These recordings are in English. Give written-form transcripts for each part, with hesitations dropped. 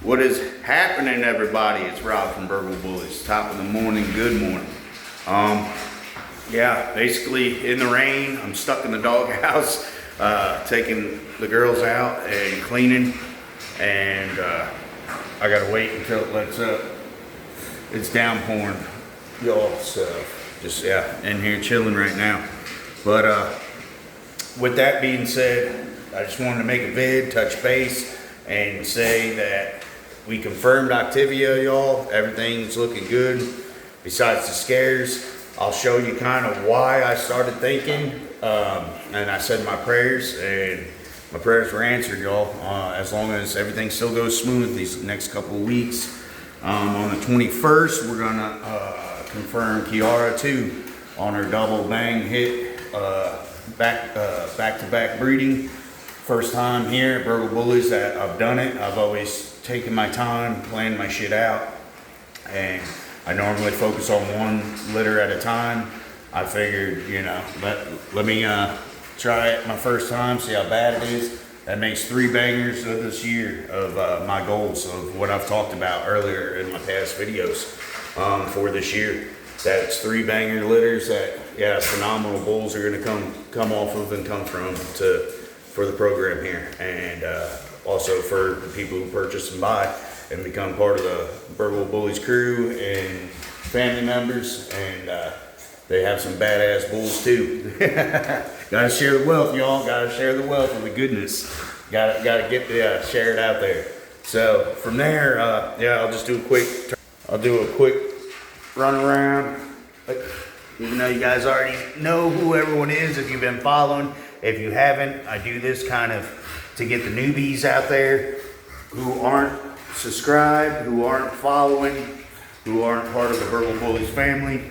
What is happening, everybody? It's Rob from Burgle Bullies. Top of the morning, good morning. Yeah, basically in the rain, I'm stuck in the doghouse, taking the girls out and cleaning, and I gotta wait until it lets up. It's downpouring, y'all, so just, yeah, in here chilling right now. But with that being said, I just wanted to make a vid, touch base, and say that we confirmed activia, y'all. Everything's looking good besides the scares. I'll show you kind of why I started thinking, and I said my prayers, and my prayers were answered, y'all. As long as everything still goes smooth these next couple of weeks. On the 21st, we're gonna confirm Kiara too on her double bang hit, back-to-back breeding. First time here at Burgle Bullies that I've done it. I've always taken my time, planned my shit out, and I normally focus on one litter at a time. I figured, you know, let me try it my first time, see how bad it is. That makes 3 bangers of this year of my goals of what I've talked about earlier in my past videos for this year. That's 3 banger litters that, yeah, phenomenal bulls are gonna come off of and come from for the program here, and also for the people who purchase and buy and become part of the Burgle Bullies crew and family members, and they have some badass bulls too. Gotta share the wealth, y'all. Gotta share the wealth of the goodness. Gotta get share it out there. So from there, yeah, I'll just do a quick run around. Even though you guys already know who everyone is if you've been following. If you haven't, I do this kind of to get the newbies out there who aren't subscribed, who aren't following, who aren't part of the Burgle Bullies family.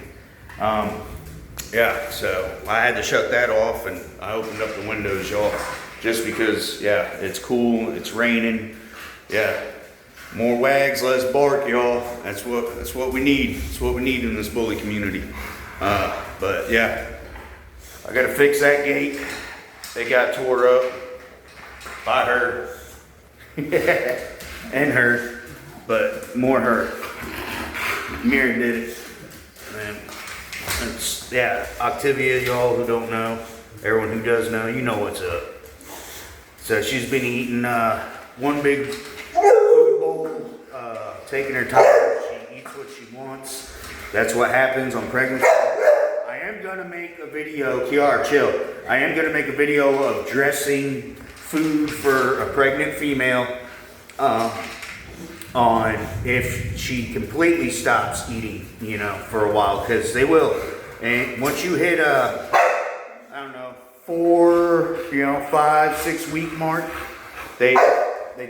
Yeah, so I had to shut that off, and I opened up the windows, y'all, just because, yeah, it's cool, it's raining. Yeah, more wags, less bark, y'all. That's what we need. It's what we need in this bully community. But yeah, I gotta fix that gate. They got tore up by her and her, but more her. Mary did it. And it's, yeah, activia, y'all who don't know, everyone who does know, you know what's up. So she's been eating one big food bowl, taking her time. She eats what she wants. That's what happens on pregnancy. I am gonna make a video, Kiara, chill. I am gonna make a video of dressing food for a pregnant female on if she completely stops eating, you know, for a while, because they will. And once you hit I don't know, 4, you know, 5, 6 week mark, they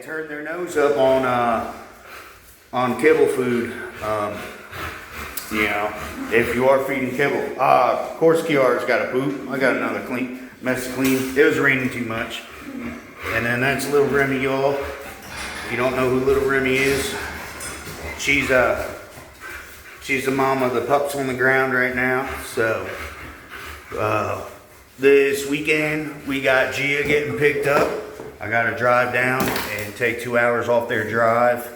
turn their nose up on kibble food. You know, if you are feeding kibble. Of course, Kiara's got to poop. I got another mess to clean. It was raining too much. And then that's little Remy, y'all. If you don't know who little Remy is, she's the mom of the pups on the ground right now. So this weekend we got Gia getting picked up. I got to drive down and take 2 hours off their drive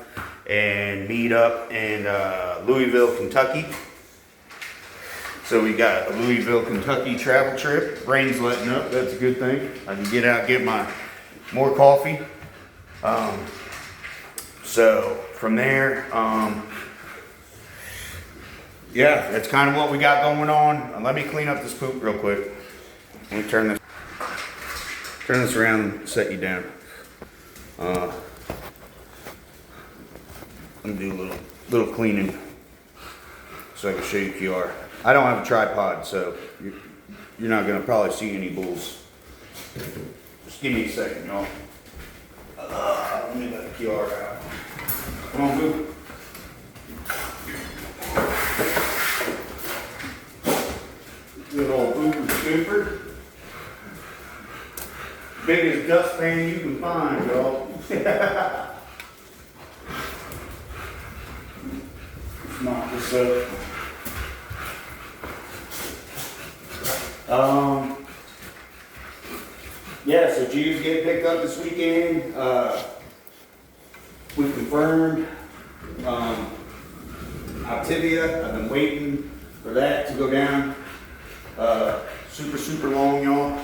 and meet up in Louisville, Kentucky. So we got a Louisville, Kentucky travel trip. Rain's letting up, that's a good thing. I can get out, get more coffee. So from there, yeah, that's kind of what we got going on. Let me clean up this poop real quick. Let me turn this around and set you down. Let me do a little cleaning so I can show you QR. I don't have a tripod, so you're not gonna probably see any bulls. Just give me a second, y'all. Let me let the QR out. Come on, boo. Good old boober scooper. Biggest dustpan you can find, y'all. Knock this up. Yeah, so Gia's getting picked up this weekend. we confirmed activia. I've been waiting for that to go down. Super long, y'all.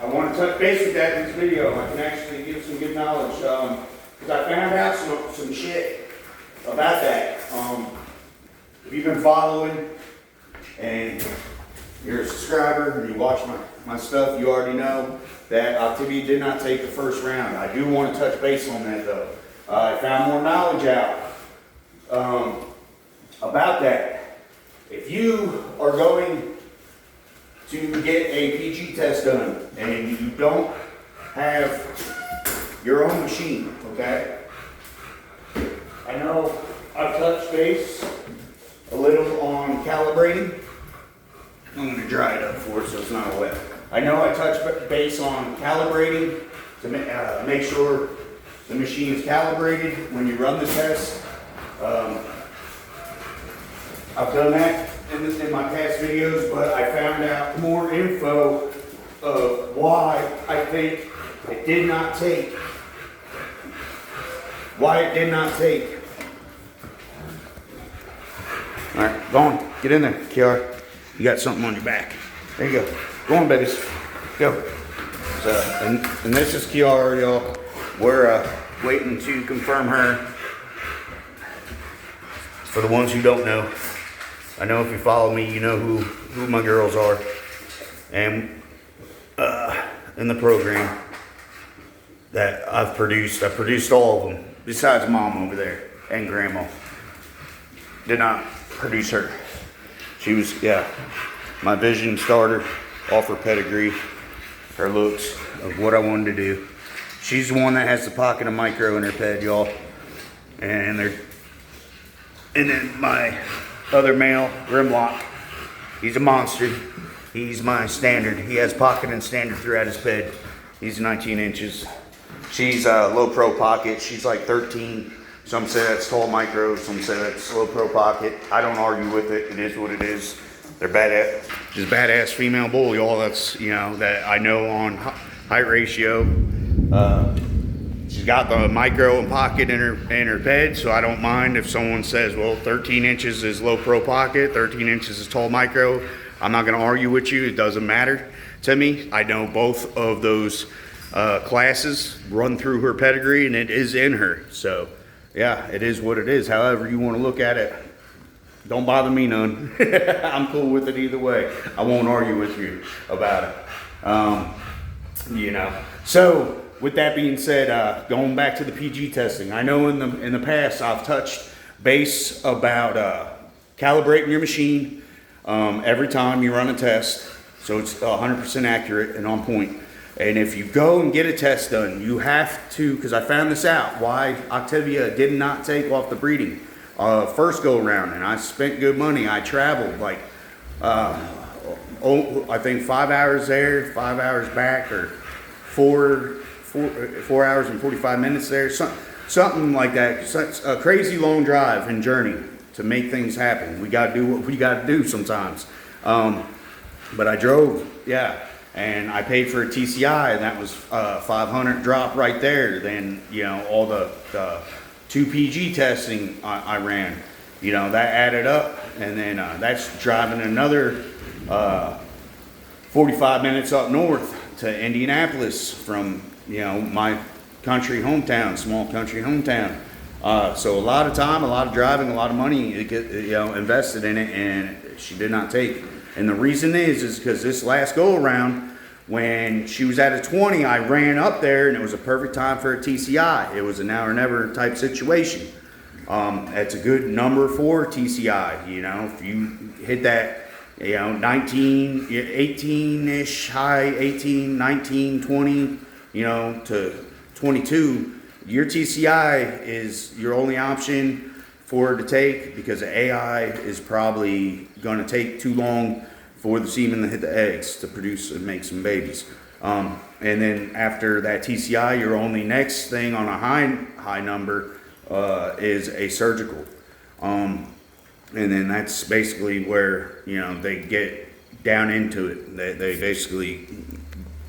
I want to touch base with that in this video. I can actually give some good knowledge because I found out some shit about that. If you've been following and you're a subscriber and you watch my stuff, you already know that activia did not take the first round. I do want to touch base on that though. I found more knowledge out about that. If you are going to get a PG test done and you don't have your own machine, okay? I know I've touched base a little on calibrating. I'm going to dry it up for it so it's not wet. I know I touched base on calibrating to make sure the machine is calibrated when you run the test. I've done that in my past videos, but I found out more info of why I think it did not take. Why it did not take. All right, go on, get in there, Kiara. You got something on your back. There you go. Go on, babies. Go. So, and this is Kiara, y'all. We're waiting to confirm her. For the ones who don't know, I know if you follow me, you know who my girls are. And in the program that I produced all of them, besides Mom over there and Grandma. Did not produce her. She was, my vision starter, off her pedigree, her looks, of what I wanted to do. She's the one that has the pocket of micro in her ped, y'all. And then my other male, Grimlock, he's a monster. He's my standard. He has pocket and standard throughout his ped. He's 19 inches. She's a low pro pocket. She's like 13. Some say that's tall micro. Some say that's low pro pocket. I don't argue with it. It is what it is. They're badass. She's a badass female bull, y'all. That's, that I know on height ratio. She's got the micro and pocket in her bed, so I don't mind if someone says, well, 13 inches is low pro pocket, 13 inches is tall micro. I'm not going to argue with you. It doesn't matter to me. I know both of those classes run through her pedigree, and it is in her. So, yeah, it is what it is. However you want to look at it, don't bother me none. I'm cool with it either way. I won't argue with you about it. So, with that being said, going back to the PG testing, I know in the past I've touched base about calibrating your machine every time you run a test, so it's 100% accurate and on point. And if you go and get a test done, you have to, because I found this out, why Activia did not take off the breeding first go around, and I spent good money. I traveled like, I think 5 hours there, 5 hours back, or 4 hours and 45 minutes there, something like that. Such a crazy long drive and journey to make things happen. We got to do what we got to do sometimes. But I drove, and I paid for a TCI, and that was 500 drop right there. Then, all the 2 PG testing I ran, that added up, and then that's driving another 45 minutes up north to Indianapolis from my country hometown, small country hometown. So a lot of time, a lot of driving, a lot of money invested in it, and she did not take. And the reason is because this last go around, when she was at a 20, I ran up there, and it was a perfect time for a TCI. It was a now or never type situation. It's a good number for TCI. If you hit that 19, 18-ish, high 18, 19, 20, to 22, your TCI is your only option for her to take, because the AI is probably going to take too long for the semen to hit the eggs to produce and make some babies. And then after that TCI, your only next thing on a high number is a surgical. And then that's basically where, they get down into it. They basically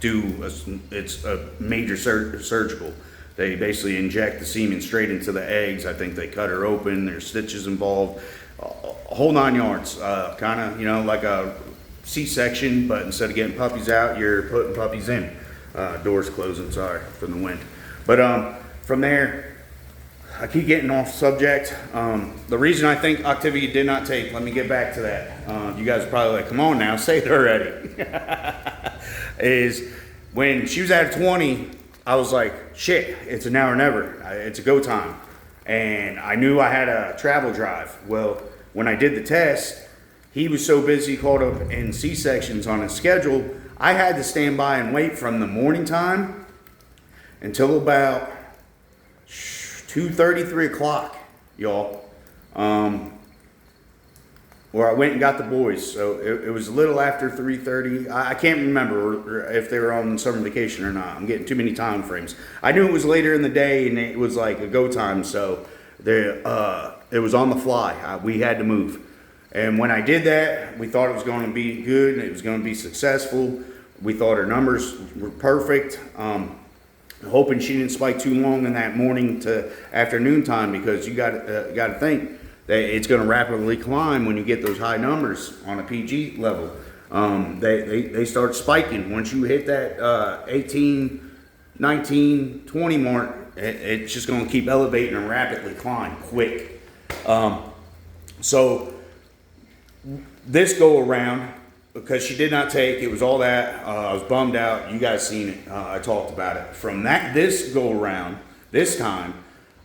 it's a major surgical. They basically inject the semen straight into the eggs. I think they cut her open. There's stitches involved, a whole 9 yards. Kind of, like a C-section, but instead of getting puppies out, you're putting puppies in. Doors closing, sorry, from the wind. But from there, I keep getting off subject. The reason I think activia did not take, let me get back to that. You guys are probably like, come on now, say it already. Is when she was at 20, I was like, shit, it's a now or never. It's a go time. And I knew I had a travel drive. Well, when I did the test, he was so busy, caught up in C-sections on his schedule, I had to stand by and wait from the morning time until about 2:30, 3 o'clock, y'all. Where I went and got the boys. So it was a little after 3:30. I can't remember if they were on summer vacation or not. I'm getting too many time frames. I knew it was later in the day and it was like a go time, so it was on the fly. We had to move. And when I did that, we thought it was going to be good and it was going to be successful. We thought our numbers were perfect. Hoping she didn't spike too long in that morning to afternoon time, because you got to think that it's going to rapidly climb when you get those high numbers on a PG level. They start spiking once you hit that 18, 19, 20 mark. It's just going to keep elevating and rapidly climb quick. So this go around, because she did not take, it was all that. I was bummed out. You guys seen it. I talked about it. From this go around, this time,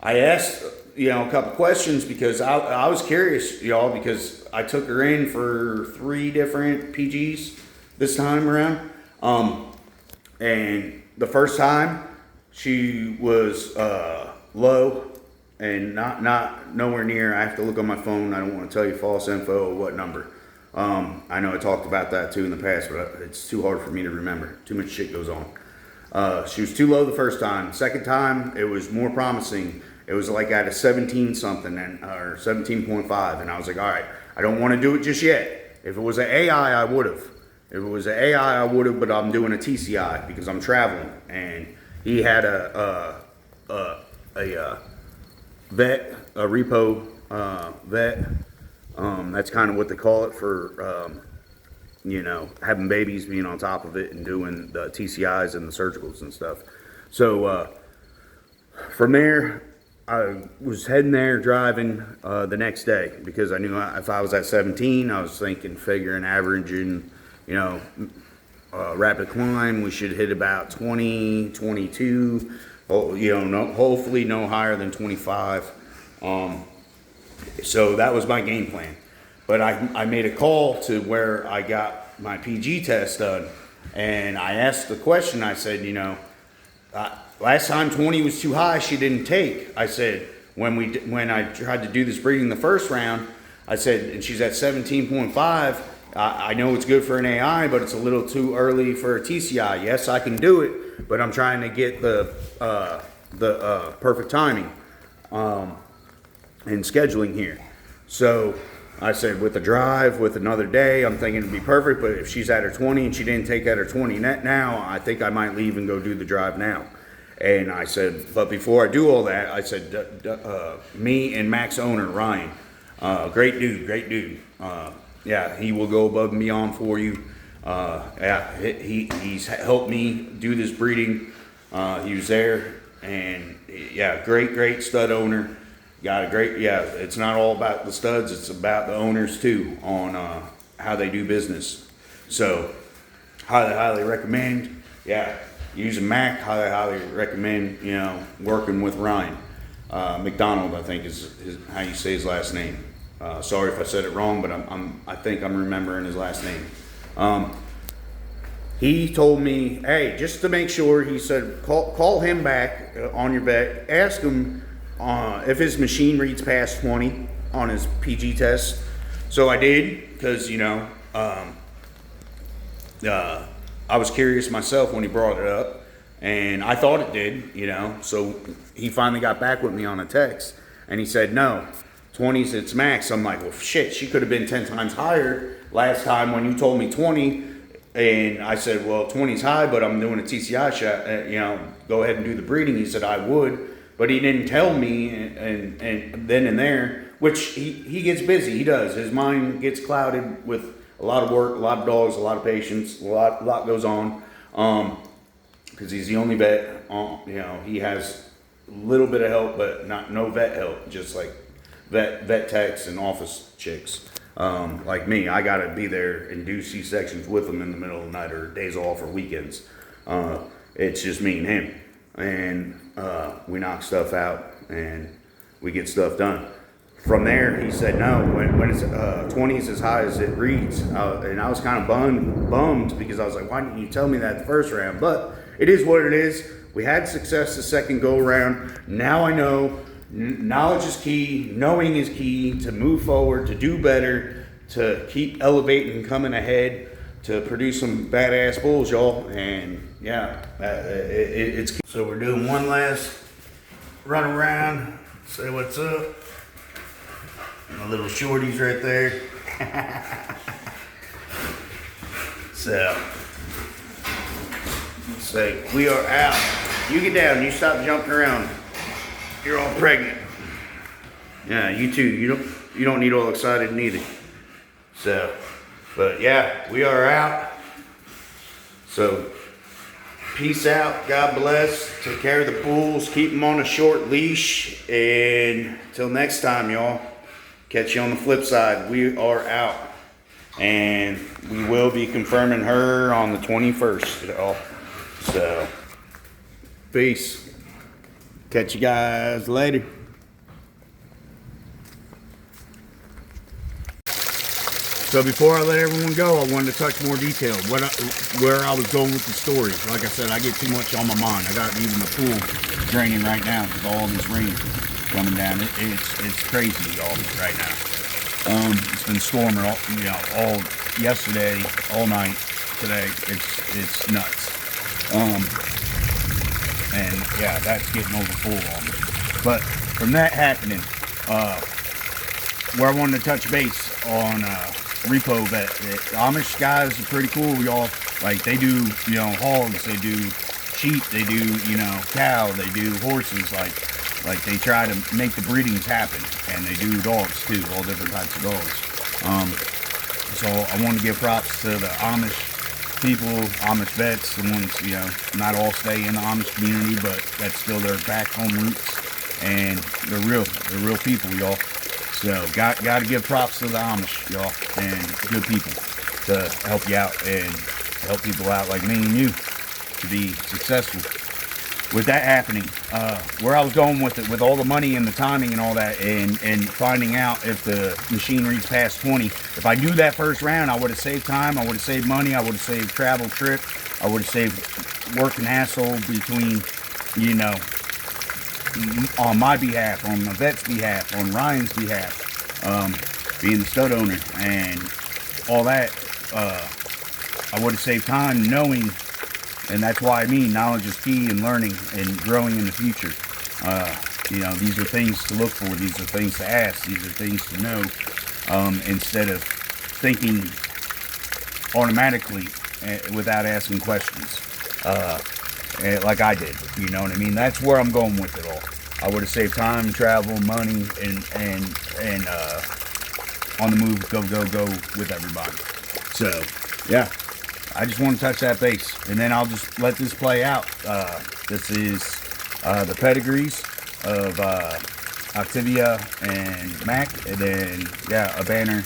I asked a couple questions, because I was curious, y'all, because I took her in for 3 different PGs this time around. And the first time she was low and not nowhere near. I have to look on my phone. I don't want to tell you false info or what number. I know I talked about that too in the past, but it's too hard for me to remember. Too much shit goes on. She was too low the first time. Second time, it was more promising. It was like at a 17 something or 17.5, and I was like, all right, I don't want to do it just yet. If it was an AI, I would have. If it was an AI, I would have, but I'm doing a TCI because I'm traveling, and he had a vet, a repo vet. That's kind of what they call it for, having babies, being on top of it and doing the TCIs and the surgicals and stuff. So from there, I was heading there, driving the next day, because I knew if I was at 17, I was figuring averaging, rapid climb, we should hit about 20, 22, hopefully no higher than 25. So that was my game plan. But I made a call to where I got my PG test done, and I asked the question. I said, last time 20 was too high, she didn't take. I said, when I tried to do this breeding the first round, I said, and she's at 17.5, I know it's good for an AI, but it's a little too early for a TCI. Yes, I can do it, but I'm trying to get the perfect timing and scheduling here. So I said, with the drive, with another day, I'm thinking it'd be perfect, but if she's at her 20 and she didn't take at her 20 net now, I think I might leave and go do the drive now. And I said, but before I do all that, I said, me and Mac's owner, Ryan, great dude. Yeah, he will go above and beyond for you. He's helped me do this breeding. He was there, and yeah, great stud owner. Got a great, it's not all about the studs, it's about the owners too, on how they do business. So, highly recommend, using Mac, highly recommend, working with Ryan. McDonald, I think is how you say his last name. Sorry if I said it wrong, but I think I'm remembering his last name. He told me, hey, just to make sure, he said, call him back on your vet, ask him if his machine reads past 20 on his PG test. So I did, because I was curious myself when he brought it up, and I thought it did, so he finally got back with me on a text, and he said, no, 20's its max. I'm like, well, shit, she could have been 10 times higher last time when you told me 20. And I said, well, 20's high, but I'm doing a TCI shot. Go ahead and do the breeding. He said I would, but he didn't tell me. And then and there, which he gets busy. He does. His mind gets clouded with a lot of work, a lot of dogs, a lot of patience, a lot goes on. Because he's the only vet. He has a little bit of help, but no vet help. Just like vet techs and office chicks. Like me, I gotta be there and do C-sections with them in the middle of the night or days off or weekends. It's just me and him, and we knock stuff out and we get stuff done. From there, he said no. When it's 20's as high as it reads, and I was kind of bummed because I was like, why didn't you tell me that the first round? But it is what it is. We had success the second go around. Now I know. Knowledge is key, knowing is key to move forward, to do better, to keep elevating and coming ahead, to produce some badass bulls, y'all. And yeah, it's key. So we're doing one last run around, say what's up. My little shorties right there. So, say we are out. You get down, you stop jumping around. You're all pregnant. Yeah, you too. You don't need all excited neither. So, but yeah, we are out. So, peace out. God bless. Take care of the bulls. Keep them on a short leash. And till next time, y'all. Catch you on the flip side. We are out. And we will be confirming her on the 21st, y'all. So, peace. Catch you guys later. So before I let everyone go, I wanted to touch more detail. Where I was going with the story. Like I said, I get too much on my mind. I got even the pool draining right now because all this rain coming down. It's crazy, y'all, right now. It's been storming all yesterday, all night, today. It's nuts. And yeah, that's getting over full on me. But from that happening, where I wanted to touch base on repo vet, the Amish guys are pretty cool. We all like they do hogs, they do sheep, they do cow, they do horses. Like they try to make the breedings happen, and they do dogs too, all different types of dogs. So I want to give props to the Amish people, Amish vets, the ones, not all stay in the Amish community, but that's still their back home roots, and they're real people, y'all. So, got to give props to the Amish, y'all, and good people to help you out and help people out like me and you to be successful. With that happening, where I was going with it, with all the money and the timing and all that, and finding out if the machine reads past 20, if I do that first round, I would have saved time, I would have saved money, I would have saved travel trip, I would have saved work and hassle between, on my behalf, on the vet's behalf, on Ryan's behalf, being the stud owner, and all that. I would have saved time knowing. And that's why knowledge is key in learning and growing in the future. These are things to look for. These are things to ask. These are things to know. Instead of thinking automatically without asking questions. Like I did. You know what I mean? That's where I'm going with it all. I would have saved time, travel, money, and on the move, go with everybody. So, yeah. I just want to touch that base, and then I'll just let this play out. This is the pedigrees of Activia and Mac, and then a banner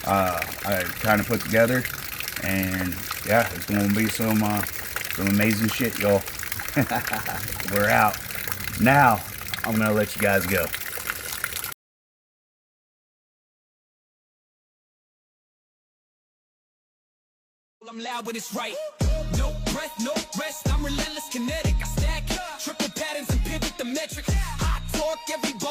I kind of put together, and yeah, it's going to be some amazing shit, y'all. We're out. Now I'm going to let you guys go. I'm loud when it's right. No breath, no rest. I'm relentless, kinetic. I stack triple patterns and pivot the metric. Hot talk, everybody.